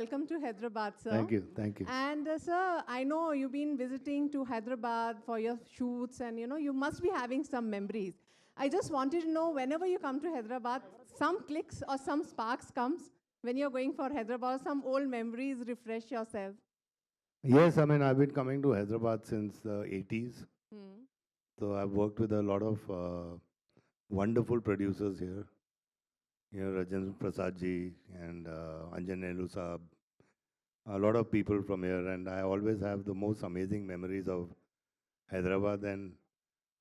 welcome to Hyderabad, sir. Thank you. Thank you. And sir, I know you've been visiting to Hyderabad for your shoots, and you must be having some memories. I just wanted to know, whenever you come to Hyderabad, some clicks or some sparks comes when you're going for Hyderabad, some old memories refresh yourself. Yes, I mean, I've been coming to Hyderabad since the 80s. Hmm. So I've worked with a lot of wonderful producers here. Rajendra Prasad ji and Anjan Nehru Saab. A lot of people from here. And I always have the most amazing memories of Hyderabad. And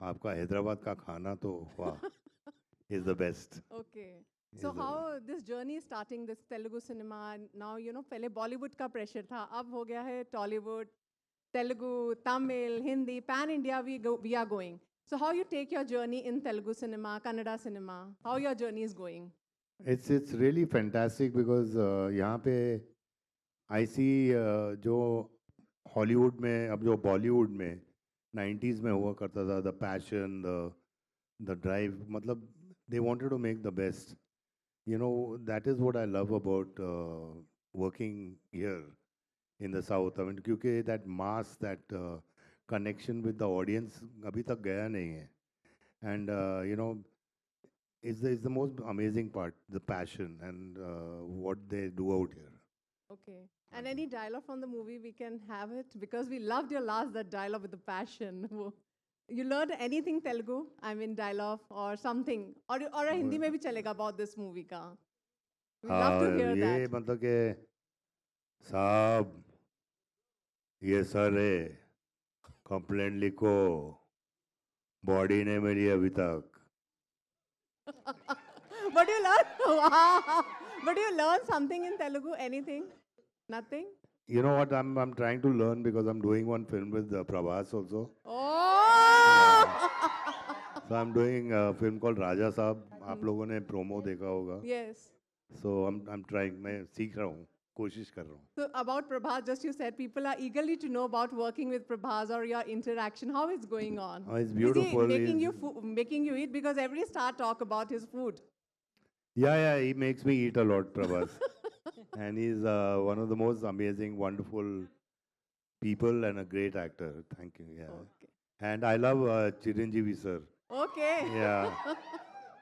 आपका हैदराबाद का खाना तो वाह is the best. Okay. Is So the how this journey is starting, this Telugu cinema, now, पहले Bollywood का pressure था, अब हो गया है Tollywood, Telugu, Tamil, Hindi, pan India we are going. So how you take your journey in Telugu cinema, Kannada cinema, how your journey is going? It's really fantastic because यहाँ पे I see जो Hollywood में अब जो बॉलीवुड में 90s में हुआ करता था द पैशन द ड्राइव मतलब they wanted to make the best that is what I love about working here in the south I mean क्योंकि that mass that connection with the audience अभी तक गया नहीं है and is the most amazing part, the passion and what they do out here. Okay. And any dialogue from the movie, we can have it because we loved your last, that dialogue with the passion. You learned anything Telugu? I mean, dialogue or something. Or a Hindi में भी चलेगा about this movie का. We love to hear ये that. मतलब के साहब ये sir है कंप्लेंट लिखो बॉडी ने मेरी अभी तक But you learn, wow. But you learn something in Telugu? Anything? Nothing? You know what? I'm trying to learn because I'm doing one film with Prabhas also. Oh! So I'm doing a film called Raja Saab. आप लोगों ने promo देखा होगा. Yes. So I'm trying. मैं सीख रहा हूँ. कोशिश कर रहा हूँ. So about Prabhas, just you said, people are eagerly to know about working with Prabhas or your interaction. How is going on? Oh, it's beautiful. Is he making you eat? Because every star talk about his food. Yeah, he makes me eat a lot, Prabhas. And he's one of the most amazing, wonderful people and a great actor. Thank you. Yeah. Okay. And I love Chiranjeevi sir. Okay. Yeah.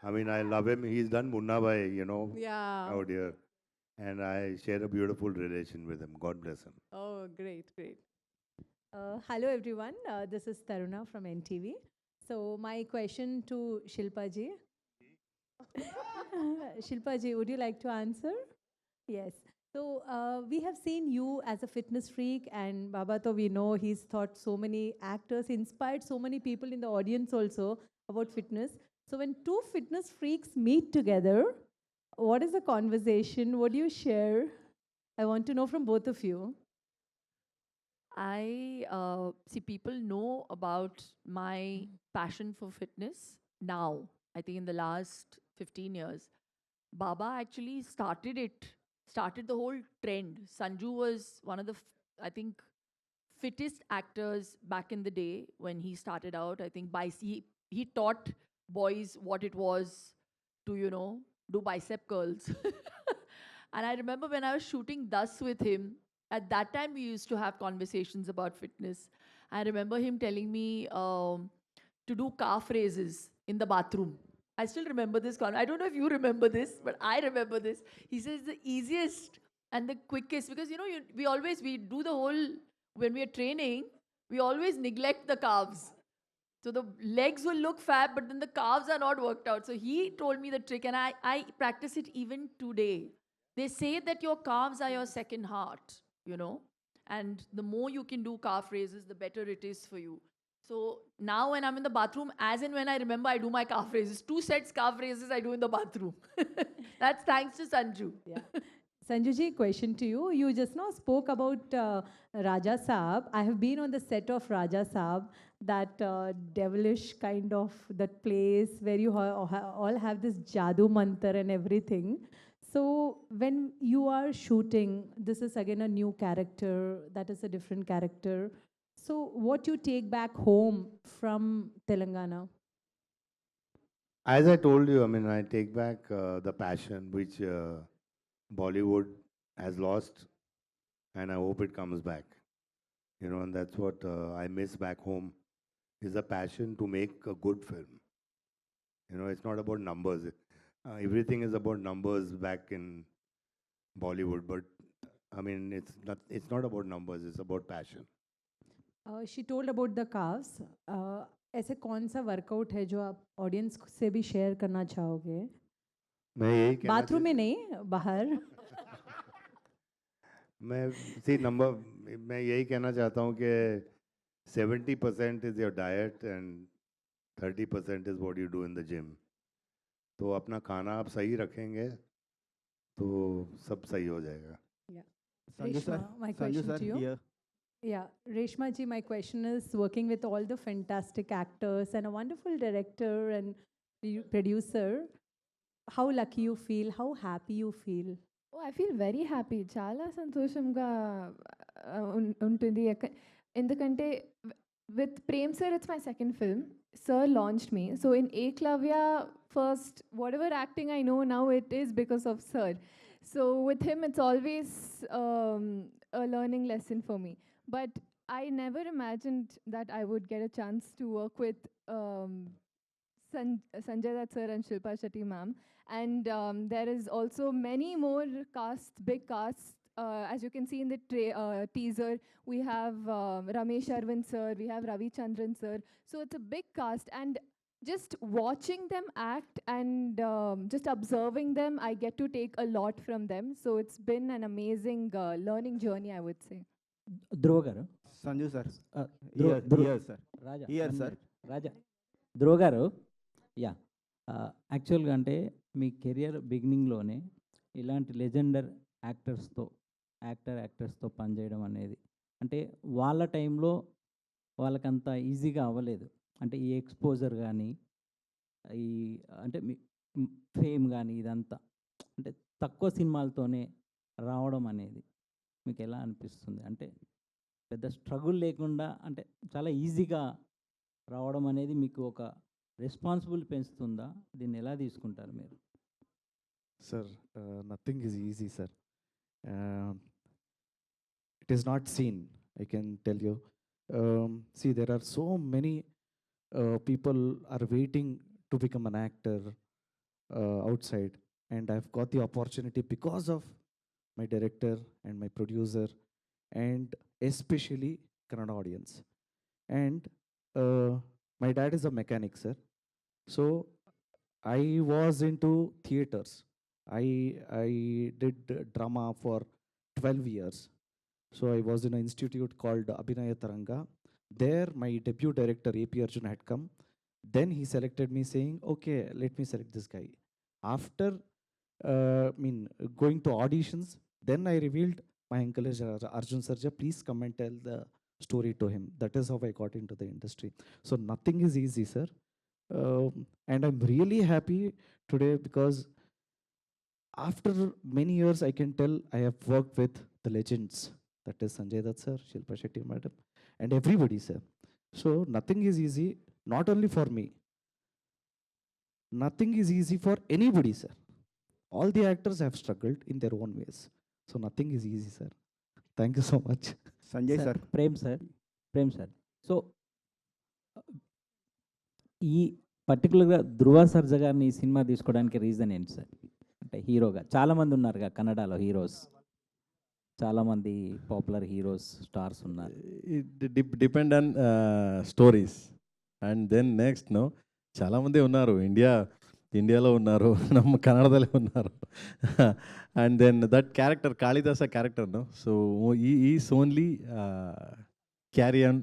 I mean, I love him. He's done Munna Bhai, Yeah. out here. And I share a beautiful relation with him. God bless him. Oh, great, great. Hello everyone, this is Taruna from NTV. So my question to Shilpa ji. Shilpa ji, would you like to answer? Yes. So we have seen you as a fitness freak, and Babato, we know he's taught so many actors, inspired so many people in the audience also about fitness. So when two fitness freaks meet together, what is the conversation? What do you share? I want to know from both of you. I see people know about my passion for fitness now. I think in the last 15 years, Baba actually started the whole trend. Sanju was one of the, I think, fittest actors back in the day when he started out. I think he taught boys what it was to, do bicep curls. And I remember when I was shooting Thus with him, at that time we used to have conversations about fitness. I remember him telling me to do calf raises in the bathroom. I still remember this. I don't know if you remember this, but I remember this. He says the easiest and the quickest, because we do the whole, when we are training, we always neglect the calves. So the legs will look fat, but then the calves are not worked out. So he told me the trick, and I practice it even today. They say that your calves are your second heart, and the more you can do calf raises, the better it is for you. So now when I'm in the bathroom, as and when I remember, I do my calf raises. 2 sets calf raises I do in the bathroom. That's thanks to Sanju. Yeah. Sanjuji, question to you. You just now spoke about Raja Saab. I have been on the set of Raja Saab, that devilish kind of that place where you all have this Jadoo Mantar and everything. So when you are shooting, this is again a new character, that is a different character. So what you take back home from Telangana? As I told you, I mean, I take back the passion which Bollywood has lost. and I hope it comes back. You know, and that's what I miss back home is the passion to make a good film. You know, it's not about numbers. Everything is about numbers back in Bollywood, but I mean, it's not about numbers. It's about passion. She told about the calves. ऐसे कौन सा workout है जो आप audience से भी share करना चाहोगे? मैं यही कहना बाथरूम में नहीं, बाहर. मैं यही कहना चाहता हूँ कि 70% is your diet and 30% is what you do in the gym. तो अपना खाना आप सही रखेंगे तो सब सही हो जाएगा. Sanju sir, Reshma, my Sanju question sir, to you. here. Yeah, Reshma ji, my question is working with all the fantastic actors and a wonderful director and producer, how lucky you feel, how happy you feel? Oh, I feel very happy. చాలా సంతోషంగా ఉంటుంది. ఎందుకంటే with Prem sir, it's my second film. Sir launched me. So in Eklavya, first, whatever acting I know now, it is because of Sir. So with him, it's always a learning lesson for me. But I never imagined that I would get a chance to work with Sanjay Dutt sir and Shilpa Shetty ma'am. And there is also many more casts, big casts. As you can see in the teaser, we have Ramesh Arvind sir, we have Ravi Chandran sir. So it's a big cast. And just watching them act and just observing them, I get to take a lot from them. So it's been an amazing learning journey, I would say. ధ్రువ గారు, Sanju sir, Dhruva- here sir. Raja Here, one sir. minute. రాజా, ధ్రువ గారు, yeah, యాక్చువల్గా అంటే మీ career బిగినింగ్లోనే ఇలాంటి Legender యాక్టర్స్తో పనిచేయడం అనేది అంటే వాళ్ళ టైంలో వాళ్ళకంత ఈజీగా అవ్వలేదు. అంటే ఈ ఎక్స్పోజర్ కానీ ఈ అంటే మీ ఫేమ్ కానీ ఇదంతా అంటే తక్కువ సినిమాలతోనే రావడం అనేది మీకు ఎలా అనిపిస్తుంది? అంటే పెద్ద స్ట్రగుల్ లేకుండా అంటే చాలా ఈజీగా రావడం అనేది మీకు ఒక రెస్పాన్సిబుల్ పెంచుతుందా? దీన్ని ఎలా తీసుకుంటారు మీరు? Sir, nothing is easy, sir. It is not seen, I can tell you. See, there are so many people are waiting to become an actor outside, and I've got the opportunity because of my director and my producer, and especially Kannada audience. And my dad is a mechanic, sir. So I was into theaters. I did drama for 12 years. So I was in an institute called Abhinaya Taranga. There my debut director AP Arjun had come. Then he selected me saying, okay, let me select this guy. After going to auditions, then I revealed my uncle is Arjun Sarja, please come and tell the story to him. That is how I got into the industry. So nothing is easy, sir. And I'm really happy today because after many years, I can tell I have worked with the legends. That is Sanjay Dutt sir, Shilpa Shetty madam, and everybody, sir. So nothing is easy, not only for me. Nothing is easy for anybody, sir. All the actors have struggled in their own ways. So nothing is easy, sir. Thank you so much. Sanjay sir. Prem sir, so ఈ పర్టికులర్గా ధ్రువ సర్జా గారిని ఈ cinema తీసుకోవడానికి reason ఏంటి sir? అంటే హీరోగా చాలామంది ఉన్నారుగా కన్నడలో హీరోస్, చాలామంది పాపులర్ హీరోస్ స్టార్స్ ఉన్నారు. Depend on stories and then next చాలామంది ఉన్నారు, ఇండియాలో ఉన్నారు, ನಮ್ಮ కన్నడದಲ್ಲೇ ఉన్నారు. And then that character Kalidasa character so is only carry on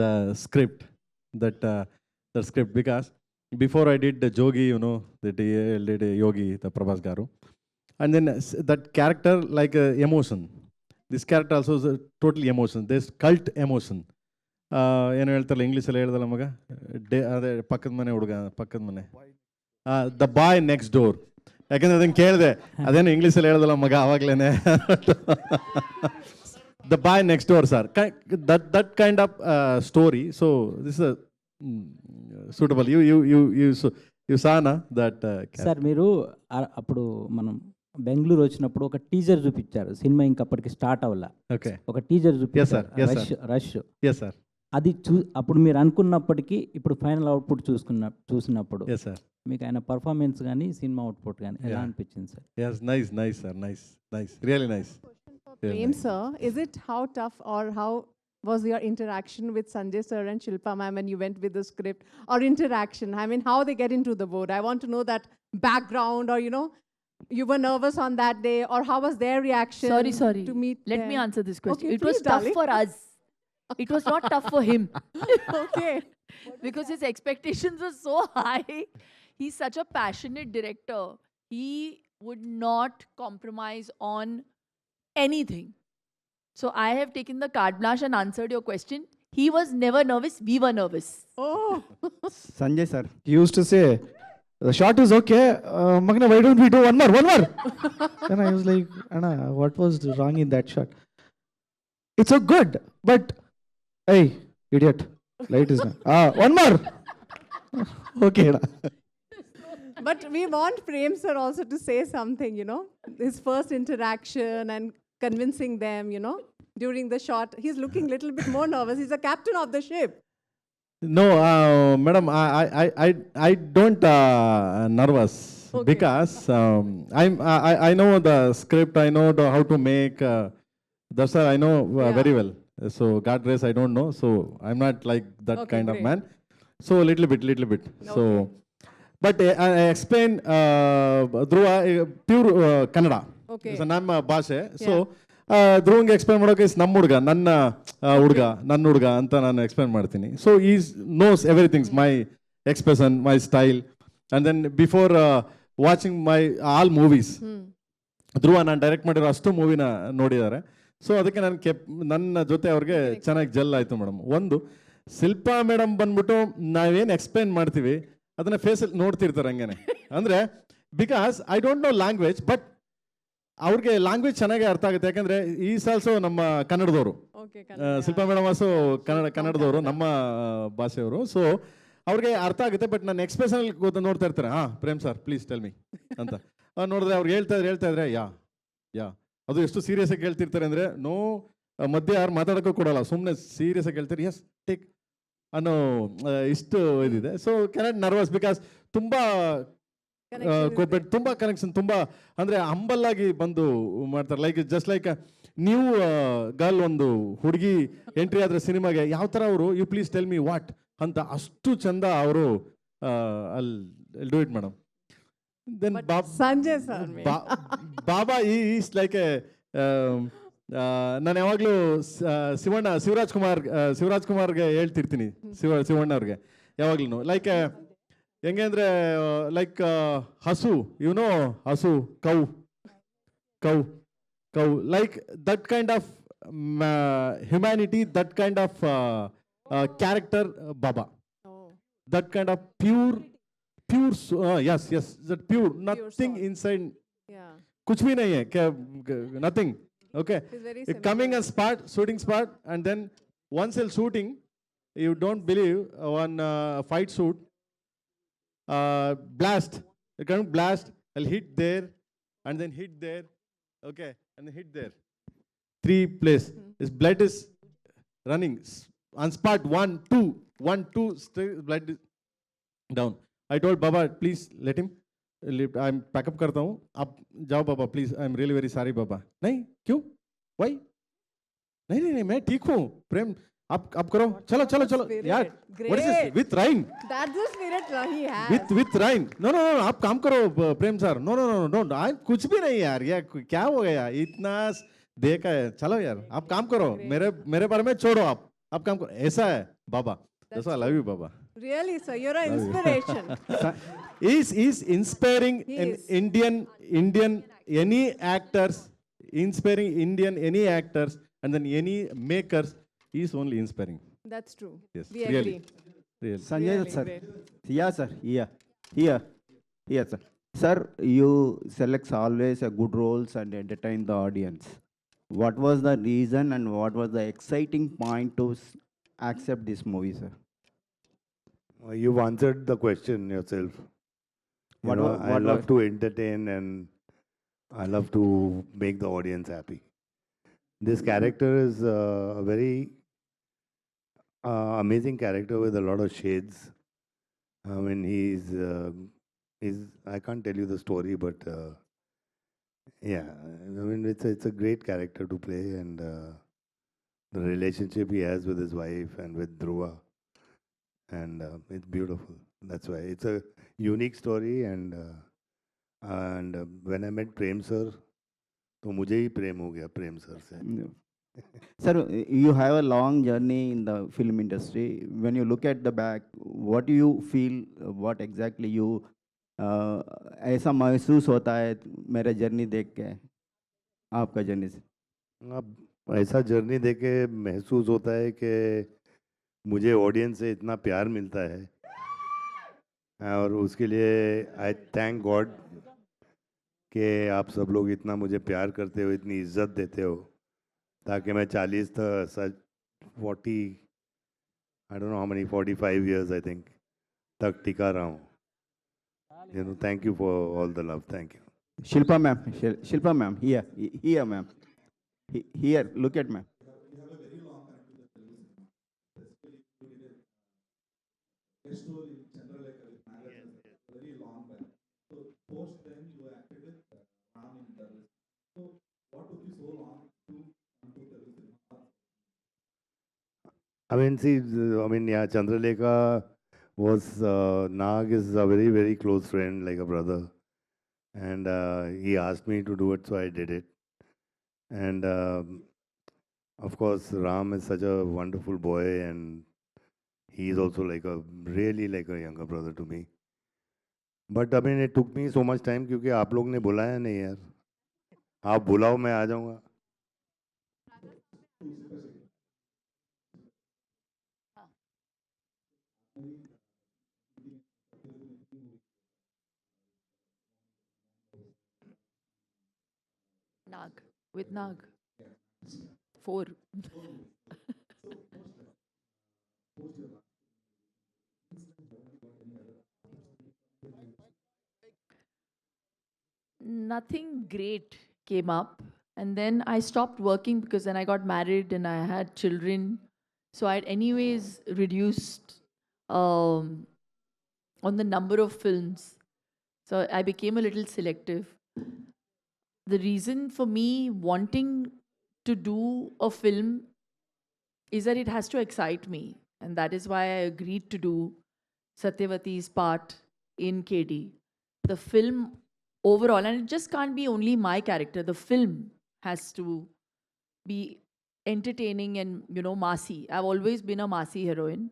the script that script because before I did the Jogi, that he did Yogi, the Prabhas Garu, and then that character like emotion. This character also is totally emotion. There's cult emotion. ಏನು ಹೇಳ್ತಾರಲ್ಲ ಇಂಗ್ಲೀಷಲ್ಲಿ ಹೇಳ್ದಲ್ಲ ಮಗ, ಅದೇ ಪಕ್ಕದ ಮನೆ the boy next door. ಯಾಕಂದ್ರೆ ಅದನ್ನು ಕೇಳಿದೆ, ಅದೇನು ಇಂಗ್ಲೀಷಲ್ಲಿ ಹೇಳ್ದಲ್ಲ ಮಗ ಆವಾಗಲೇ the boy next door sir, that kind of story. So this suitable. You saw na that sir మీరు అప్పుడు మనం బెంగళూరు వచ్చినప్పుడు ఒక టీజర్ చూపించారు, సినిమా ఇంకప్పటికి స్టార్ట్ అవ్వాల, ఓకే. ఒక టీజర్ చూపించారు, yes, rush rush. Yes sir. అది అప్పుడు మీరు అనుకున్నప్పటికీ ఇప్పుడు ఫైనల్ అవుట్పుట్ చూసినప్పుడు ఎస్ సార్. మీకు ఆయన పర్ఫార్మెన్స్ కానీ సినిమా అవుట్పుట్ కానీ ఎలా Yeah. అనిపించింది sir? Yes, nice sir, nice, really nice. Prem sir, is it how tough or how was your interaction with Sanjay sir and Shilpa ma'am when you went with the script, or interaction? I mean, how they get into the boat. I want to know that background, or you were nervous on that day, or how was their reaction? Sorry. To meet Let me them? answer this question. Okay, It was please, tough darling. for us. It was not tough for him. Okay. Because his expectations were so high. He's such a passionate director. He would not compromise on anything. So I have taken the carte blanche and answered your question. He was never nervous. We were nervous. Oh. Sanjay sir. He used to say, the shot is okay, Magna, why don't we do one more? And I was like, Anna, what was wrong in that shot? It's so good, but, hey, idiot, light is not. One more. Okay. Anna. But we want Prem sir also to say something, his first interaction and convincing them, during the shot. He's looking a little bit more nervous. He's the captain of the ship. No, madam, I don't nervous Okay. because I know the script. I know how to make. That's why I know Yeah. very well. So God grace, I don't know. So I'm not like that Okay, kind of great. man. So little bit. So, but I explain Dhruva pure Kannada. Okay. So ನಮ್ಮ ಭಾಷೆ. So ಧ್ರುವಂಗೆ explain ಮಾಡೋಕೆ ನಮ್ಮ ಹುಡುಗ, ನನ್ನ ಹುಡುಗ ಅಂತ ನಾನು explain ಮಾಡ್ತೀನಿ. So is knows everythings, my expression, my style. And then before watching my all movies, Dhruva ನಾನು ಡೈರೆಕ್ಟ್ ಮಾಡಿರೋ ಅಷ್ಟು ಮೂವಿನ ನೋಡಿದ್ದಾರೆ. ಸೊ ಅದಕ್ಕೆ ನನ್ನ ಜೊತೆ ಅವ್ರಿಗೆ ಚೆನ್ನಾಗಿ ಜೆಲ್ ಆಯಿತು ಮೇಡಮ್. ಒಂದು ಶಿಲ್ಪಾ ಮೇಡಮ್ ಬಂದ್ಬಿಟ್ಟು ನಾವೇನು ಎಕ್ಸ್ಪ್ಲೈನ್ ಮಾಡ್ತೀವಿ ಅದನ್ನ ಫೇಸಲ್ಲಿ ನೋಡ್ತಿರ್ತಾರೆ ಹಂಗೇನೆ. ಅಂದರೆ because I don't know language, but ಅವ್ರಿಗೆ ಲ್ಯಾಂಗ್ವೇಜ್ ಚೆನ್ನಾಗಿ ಅರ್ಥ ಆಗುತ್ತೆ. ಯಾಕಂದರೆ ಈಸ್ ಆಲ್ಸೋ ನಮ್ಮ ಕನ್ನಡದವರು, ಶಿಲ್ಪಾ ಮೇಡಮ್ ಆಲ್ಸೋ ಕನ್ನಡದವರು, ನಮ್ಮ ಭಾಷೆಯವರು. ಸೊ ಅವ್ರಿಗೆ ಅರ್ಥ ಆಗುತ್ತೆ. ಬಟ್ ನನ್ನ ಎಕ್ಸ್ಪ್ರೆಷನಲ್ಲಿ ನೋಡ್ತಾ ಇರ್ತಾರೆ, ಪ್ರೇಮ್ ಸರ್ ಪ್ಲೀಸ್ ಟೆಲ್ ಮಿ ಅಂತ ನೋಡಿದ್ರೆ ಅವ್ರು ಹೇಳ್ತಾ ಇದ್ರೆ ಯಾ ಅದು ಎಷ್ಟು ಸೀರಿಯಸ್ ಆಗಿ ಹೇಳ್ತಿರ್ತಾರೆ ಅಂದರೆ ಮಧ್ಯೆ ಯಾರು ಮಾತಾಡೋಕ್ಕೂ ಕೊಡೋಲ್ಲ, ಸುಮ್ಮನೆ ಸೀರಿಯಸ್ ಆಗಿ ಹೇಳ್ತಾರೆ, ಎಸ್ ಟೇಕ್ ಅನ್ನೋ ಇಷ್ಟು ಇದಿದೆ. ಸೊ ಕೆನಾಟ್ ನರ್ವಸ್ ಬಿಕಾಸ್ ತುಂಬ ಕೋಪರೇಟ್, ತುಂಬ ಕನೆಕ್ಷನ್, ತುಂಬ ಅಂದರೆ ಹಂಬಲ್ ಆಗಿ ಬಂದು ಮಾಡ್ತಾರೆ. Like just like new girl, ಒಂದು ಹುಡುಗಿ ಎಂಟ್ರಿ ಆದ್ರೆ ಸಿನಿಮಾಗೆ ಯಾವ ಥರ ಅವರು you please tell me what ಅಂತ ಅಷ್ಟು ಚಂದ ಅವರು ಅಲ್ಲಿ do it madam. Then Sanjay sir. Baba is like ನಾನು ಯಾವಾಗಲೂ ಶಿವರಾಜ್ ಕುಮಾರ್ಗೆ ಹೇಳ್ತಿರ್ತೀನಿ, ಶಿವಣ್ಣ ಅವ್ರಿಗೆ ಯಾವಾಗ್ಲೂ ಲೈಕ್ ಹೆಂಗೆ ಅಂದರೆ ಲೈಕ್ ಹಸು, ಹಸು, cow like that kind of humanity, that kind of character Baba, that kind of pure, yes, that pure, nothing soul. inside, Yeah. kuch bhi nahi hai, nothing. Okay, He's very it coming a shooting spot, and then once he'll shooting, you don't believe, one fight shoot, blast, it can blast, I'll hit there, and then hit there, okay, and then hit there, 3 place, his blood is running on spot, 1 2 straight blood is down. I told Baba, please let him lift. I'm pack up करता हूँ, आप जाओ बाबा please, I am really very sorry बाबा. नहीं क्यों, Y, नहीं मैं ठीक हूँ प्रेम, आप करो, चलो यार, what is this with Ryan, That's the spirit he has. with Ryan, no आप काम करो प्रेम सर, no आई कुछ भी नहीं यार, ये क्या हो गया, इतना देखा है, चलो यार आप काम करो, मेरे बारे में छोड़ो, आप काम करो, ऐसा है बाबा. That's why I love you Baba. Really, sir, you're an inspiration. Is inspiring He an is. Indian any actors, inspiring Indian any actors, and then any makers is only inspiring. That's true. Yes, We really. agree. Sanjay Really sir. great. Yeah sir. Here sir. Sir, you select always a good roles and entertain the audience. What was the reason and what was the exciting point to accept this movie, sir? You've answered the question yourself. What I wa- love to entertain, and I love to make the audience happy. This character is a very amazing character with a lot of shades. I mean, he's I can't tell you the story, but yeah, I mean, it's a great character to play, and the relationship he has with his wife and with Dhruva, and it's beautiful. That's why it's a unique story, and when I met Prem sir, तो मुझे ही प्रेम हो गया प्रेम sir से. No. Sir, you have a long journey in the film industry. When you look at the back, what do you feel? What exactly you ऐसा महसूस होता है मेरा जर्नी देख के आपका जर्नी से? अब ऐसा जर्नी देख के महसूस होता है कि मुझे ऑडियंस से इतना प्यार मिलता है, और उसके लिए आई थैंक गॉड कि आप सब लोग इतना मुझे प्यार करते हो, इतनी इज्जत देते हो, ताकि मैं 40 40 I don't know how many 45 years I think तक टिका रहा हूँ. You know, thank you for all the love. Thank you. Shilpa ma'am, here ma'am. Here, look at ma'am. I mean, see, I mean, yeah, Chandralekha was Nag is a very, very close friend, like a brother, and he asked me to do it, so I did it. And of course, Ram is such a wonderful boy, and he is also like a really like a younger brother to me. But I mean, it took me so much time क्योंकि आप लोग ने बुलाया नहीं यार. आप बुलाओ मैं आ जाऊँगा. Nag. With Nag. 4. Nothing great came up. And then I stopped working because then I got married and I had children. So I'd anyways reduced on the number of films. So I became a little selective. The reason for me wanting to do a film is that it has to excite me. And that is why I agreed to do Satyavati's part in KD. The film overall, and it just can't be only my character, the film has to be entertaining and, you know, massy. I've always been a massy heroine,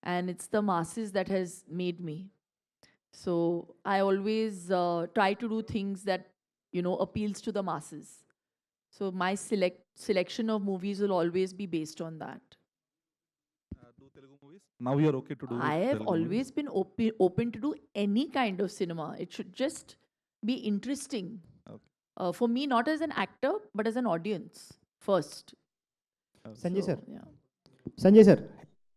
and it's the masses that has made me. So I always try to do things that, you know, appeals to the masses. So my selection of movies will always be based on that. Now you're okay to do I have Telugu movies? always been open to do any kind of cinema. It should just be interesting. Okay. For me, not as an actor, but as an audience first. Sanjay So, sir yeah. Sanjay sir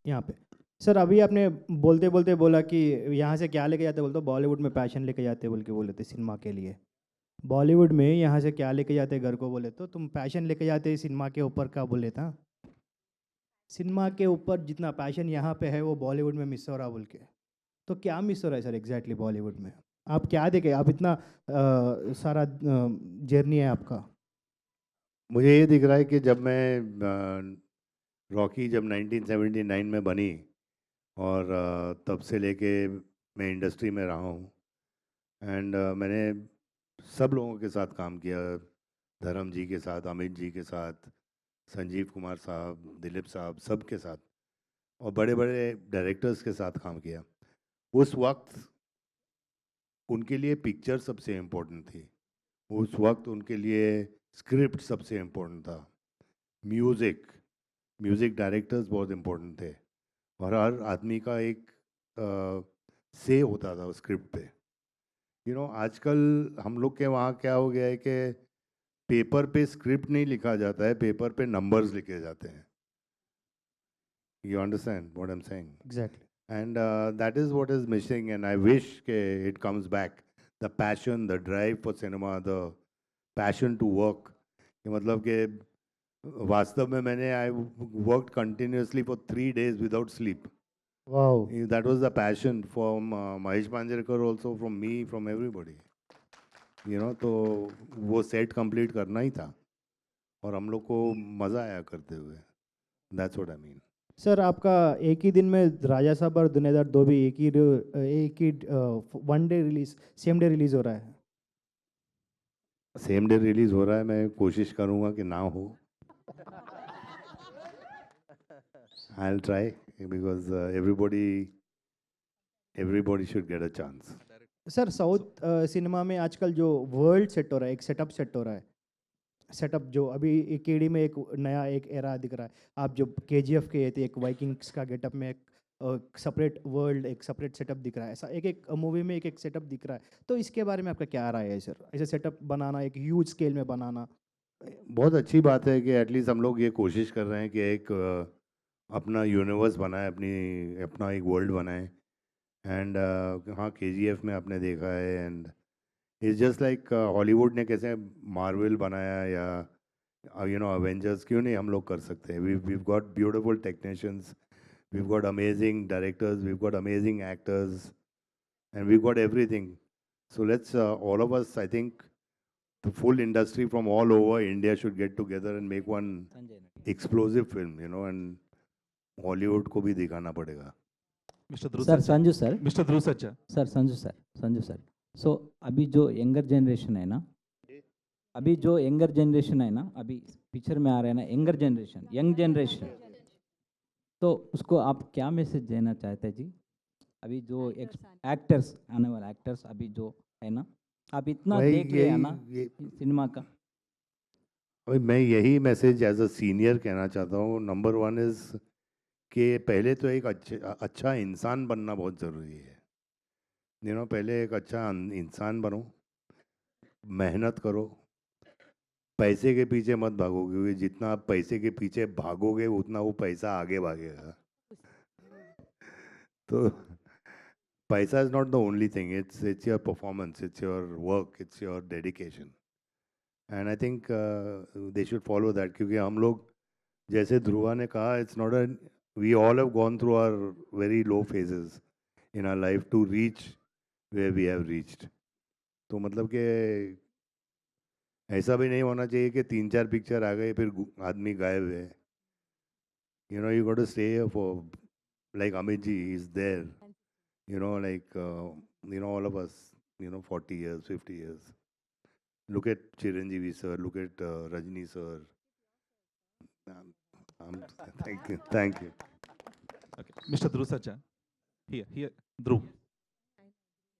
यहाँ पे sir अभी आपने बोलते बोलते बोला कि यहाँ से क्या लेके जाते बोलते बॉलीवुड में पैशन लेके जाते बोल के बोले थे सिनेमा के लिए. बॉलीवुड में यहाँ से क्या लेके जाते घर को बोले तो तुम पैशन लेके जाते सिनेमा के ऊपर का बोले था. सिनेमा के ऊपर जितना पैशन यहाँ पे है वो बॉलीवुड में मिस हो रहा बोल के. तो क्या मिस हो रहा है सर एग्जैक्टली बॉलीवुड में? आप क्या देखे आप इतना सारा जर्नी है आपका. मुझे ये दिख रहा है कि जब मैं रॉकी जब 1979 में बनी और तब से लेके मैं इंडस्ट्री में रहा हूँ, एंड मैंने सब लोगों के साथ काम किया, धर्म जी के साथ, अमित जी के साथ, संजीव कुमार साहब, दिलीप साहब, सब के साथ, और बड़े बड़े डायरेक्टर्स के साथ काम किया. उस वक्त उनके लिए पिक्चर सबसे इम्पोर्टेंट थी. उस वक्त उनके लिए स्क्रिप्ट सबसे इम्पोर्टेंट था. म्यूज़िक डायरेक्टर्स बहुत इम्पोर्टेंट थे, और हर आदमी का एक से होता था स्क्रिप्ट पे. यू नो, आजकल हम लोग के वहाँ क्या हो गया है कि पेपर पे स्क्रिप्ट नहीं लिखा जाता है, पेपर पे नंबर्स लिखे जाते हैं. You understand what I am saying? Exactly. And that is what is missing, and I wish it comes back. The passion, the drive for cinema, passion to work, मतलब कि वास्तव में मैंने I worked continuously for 3 days without sleep. Wow. That was the passion from Mahesh Manjrekar also, from me, from everybody. तो वो set complete करना ही था और हम लोग को मज़ा आया करते हुए. That's what I mean. Sir आपका एक ही दिन में राजा साहब और दुनियादार 2 भी एक ही one day release, same day release हो रहा है. सेम डे रिलीज हो रहा है, मैं कोशिश करूँगा कि ना हो. I'll try because everybody should get a chance. Sir south cinema में आजकल जो वर्ल्ड सेट हो रहा है, एक सेटअप सेट हो रहा है, सेटअप जो अभी केडी में एक नया एक एरा दिख रहा है. आप जो केजीएफ के थे, एक वाइकिंग्स का गेटअप में एक सेपरेट वर्ल्ड, एक सेपरेट सेटअप दिख रहा है. ऐसा एक एक मूवी में एक एक सेटअप दिख रहा है. तो इसके बारे में आपका क्या राय है सर? ऐसे सेटअप बनाना, एक ह्यूज स्केल में बनाना. बहुत अच्छी बात है कि एटलीस्ट हम लोग ये कोशिश कर रहे हैं कि एक अपना यूनिवर्स बनाए, अपना एक वर्ल्ड बनाए. एंड हाँ, केजीएफ में आपने देखा है, and it's just like Hollywood ने कैसे मार्वल बनाया या अवेंजर्स, क्यों नहीं हम लोग कर सकते हैं. We've got beautiful technicians, we've got amazing directors, we've got amazing actors, and we've got everything. So let's all of us, I think the full industry from all over India should get together and make one explosive film, and Hollywood को भी दिखाना पड़ेगा. Mr. Dhruv sir Sarja. Sanju sir, Mr. Dhruv Sarja. Sir Sanju sir. So अभी जो younger generation है ना, अभी picture में आ रहा है ना, यंग जनरेशन, तो उसको आप क्या मैसेज देना चाहते हैं जी? अभी जो एक्टर्स, आने वाले एक्टर्स अभी जो है ना, आप इतना भाई देख लिया ना सिनेमा का. भाई मैं यही मैसेज एज अ सीनियर कहना चाहता हूँ. नंबर 1 इज़ कि पहले तो एक अच्छा इंसान बनना बहुत ज़रूरी है. पहले एक अच्छा इंसान बनो, मेहनत करो, पैसे के पीछे मत भागो, क्योंकि जितना आप पैसे के पीछे भागोगे उतना वो पैसा आगे भागेगा. तो पैसा is not the only thing. It's your performance, it's your work, it's your dedication. And I think they should follow that. क्योंकि हम लोग, जैसे ध्रुवा ने कहा, it's not a, we all have gone through our very low phases in our life to reach where we have reached. तो मतलब कि ऐसा भी नहीं होना चाहिए कि 3-4 पिक्चर आ गए फिर आदमी गायब है. You got to stay here for, like Amit ji is there. All of us, 40 years, 50 years. Look at Chiranjeevi sir, look at Rajni sir. Thank you. Okay. Mr. Dhruv Sarja. Here, Dhruv.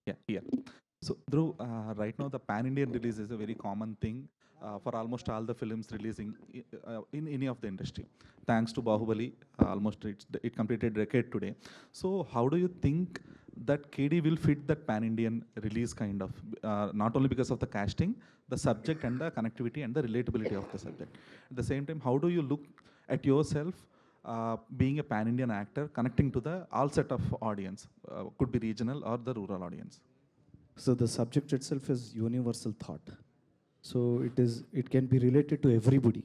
Yeah, here. So, Dhruv, right now the pan-Indian release is a very common thing for almost all the films releasing in any of the industry. Thanks to Bahubali, almost it completed decade today. So, how do you think that KD will fit that pan-Indian release kind of, not only because of the casting, the subject and the connectivity and the relatability of the subject. At the same time, how do you look at yourself being a pan-Indian actor, connecting to the all set of audience, could be regional or the rural audience? So the subject itself is universal thought. So it can be related to everybody.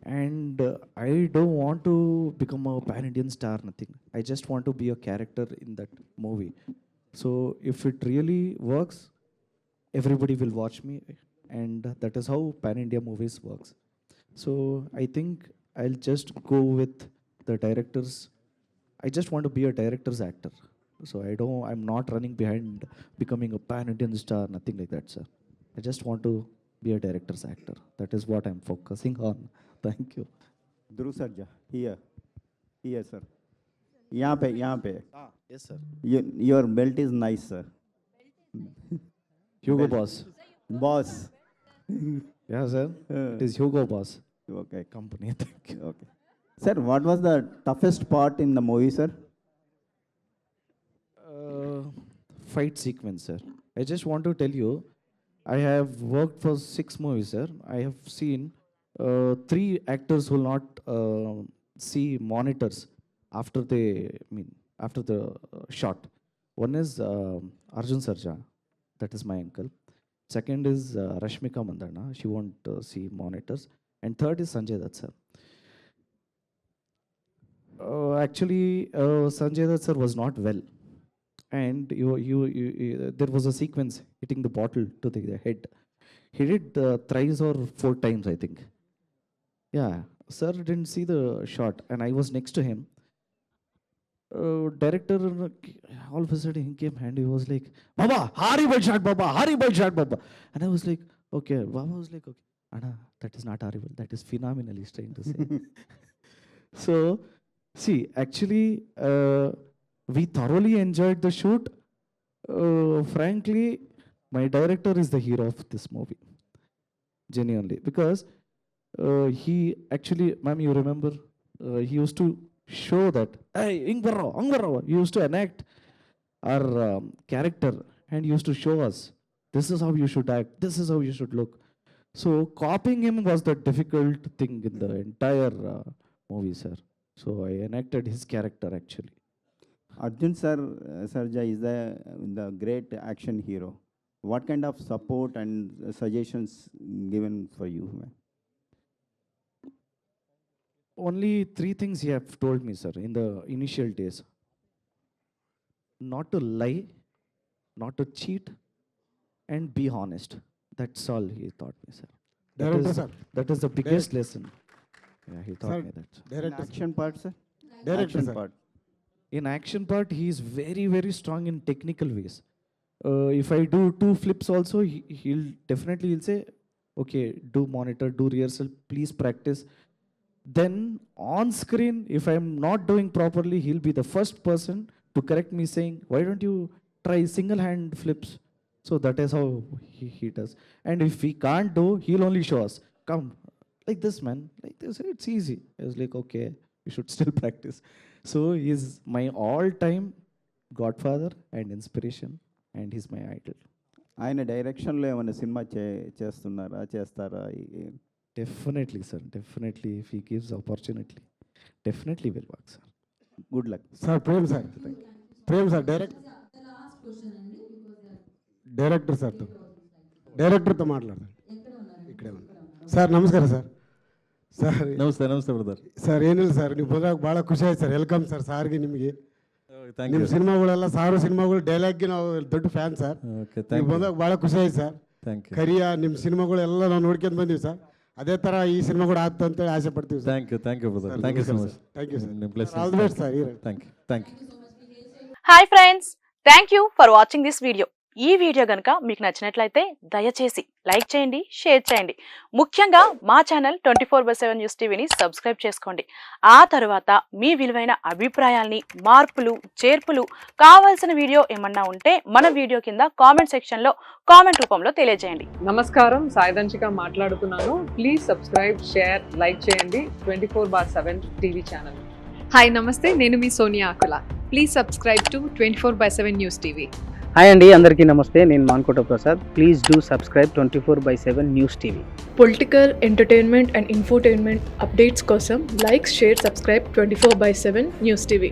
And I don't want to become a pan-Indian star, nothing. I just want to be a character in that movie. So if it really works, everybody will watch me, and that is how pan-India movies works. So I think I'll just go with the directors. I just want to be a director's actor. So I'm not running behind becoming a pan-Indian star, nothing like that, sir. I just want to be a director's actor. That is what I'm focusing on. Thank you. Dhruv Sarja, here, sir. यहाँ पे. Yes, sir. Your belt is nice, sir. Hugo Belt. Boss. Boss. Yeah, sir. It is Hugo Boss Okay. company. Thank you. Okay. Sir, what was the toughest part in the movie, sir? Fight sequence, sir. I just want to tell you, I have worked for 6 movies, sir. I have seen 3 actors who will not see monitors after the shot. One is Arjun Sarja, that is my uncle. Second is Rashmika Mandanna. She won't see monitors. And third is Sanjay Dutt sir. Actually, Sanjay Dutt sir was not well, and there was a sequence hitting the bottle to the head. He did thrice or 4 times, I think. Yeah, sir didn't see the shot, and I was next to him. Director, all of a sudden he came and he was like, "Baba, horrible shot, Baba, horrible shot, Baba." And I was like, okay. Baba was like, okay, Anna, that is not horrible. That is phenomenal, he's trying to say. So, see, actually, we thoroughly enjoyed the shoot. Frankly, my director is the hero of this movie. Genuinely. Because he actually, ma'am, you remember, he used to show that, hey, Angvarao, he used to enact our character and used to show us, this is how you should act, this is how you should look. So copying him was the difficult thing in the entire movie, sir. So I enacted his character actually. Arjun sir, Sarja is the great action hero. What kind of support and suggestions given for you, man? Only 3 things he have told me, sir, in the initial days. Not to lie, not to cheat, and be honest. That's all he taught me, sir. That is the biggest lesson. Yeah, he taught me that. In action part, sir? Director, sir. Part. In action part, he is very, very strong in technical ways. If I do 2 flips also, he'll say, okay, do monitor, do rehearsal, please practice. Then on screen, if I'm not doing properly, he'll be the first person to correct me saying, why don't you try single hand flips? So that is how he does. And if he can't do, he'll only show us, come, like this, man, like this, it's easy. I was like, okay, you should still practice. So he's my all-time godfather and inspiration, and he's my idol. ఆయన డైరెక్షన్లో ఏమైనా cinema చేస్తారా? Definitely, sir. Definitely, if he gives opportunity, definitely will work, sir. Good luck. Sir, Prem sir. Prem sir, director సార్తో డైరెక్టర్తో మాట్లాడతాను. ఇక్కడే sir ನಮಸ್ಕಾರ sir. Sir ನಮಸ್ತೆ ನಮಸ್ತೆ ಬ್ರದರ್. ಸರ್ ಏನಿಲ್ಲ ಸರ್, ನೀವು ಬಂದಾಗ ಭಾಳ ಖುಷಿ ಆಯ್ತು ಸರ್. ವೆಲ್ಕಮ್ ಸರ್ ಸಾರ್ಗೆ ನಿಮಗೆ. ನಿಮ್ಮ ಸಿನಿಮಾಗಳೆಲ್ಲ ಸಾರು ಸಿನಿಮಾಗಳು ಡೈಲಾಗ್ಗೆ ನಾವು ದೊಡ್ಡ ಫ್ಯಾನ್ ಸರ್. ನೀವು ಬಂದಾಗ ಭಾಳ ಖುಷಿ ಆಯ್ತು ಸರ್. ಕರಿಯ ನಿಮ್ಮ ಸಿನಿಮಾಗಳೆಲ್ಲ ನಾವು ನೋಡ್ಕೊಂಡು ಬಂದೀವಿ ಸರ್. ಅದೇ ಥರ ಈ ಸಿನಿಮಾ ಕೂಡ ಆಗ್ತಾ ಅಂತೇಳಿ ಆಸೆ ಪಡ್ತೀವಿ ಸರ್. Thank you brother. Thank you so much. Thank you sir. All the best sir. Thank you. Hi friends, thank you for watching this video. ఈ వీడియో కనుక మీకు నచ్చినట్లయితే దయచేసి లైక్ చేయండి, షేర్ చేయండి. ముఖ్యంగా మా ఛానల్ 24/7 న్యూస్ టీవీని సబ్స్క్రైబ్ చేసుకోండి. ఆ తర్వాత మీ విలువైన అభిప్రాయాల్ని, మార్పులు, చేర్పులు, కావాల్సిన వీడియో ఏమన్నా ఉంటే మన వీడియో కింద కామెంట్ సెక్షన్లో కామెంట్ రూపంలో తెలియజేయండి. నమస్కారం, సాయిదంచిక మాట్లాడుతున్నాను. ప్లీజ్ సబ్స్క్రైబ్, షేర్, లైక్ చేయండి 24/7 టీవీ ఛానల్. హాయ్ నమస్తే, నేను మీ Sonia Akula. Please subscribe to 24/7 news TV. Hi అండి, అందరికీ నమస్తే. నేను Mankota Prasad. Please do subscribe 24/7 news TV. Political, entertainment and infotainment updates కోసం like, share, subscribe 24/7 news TV.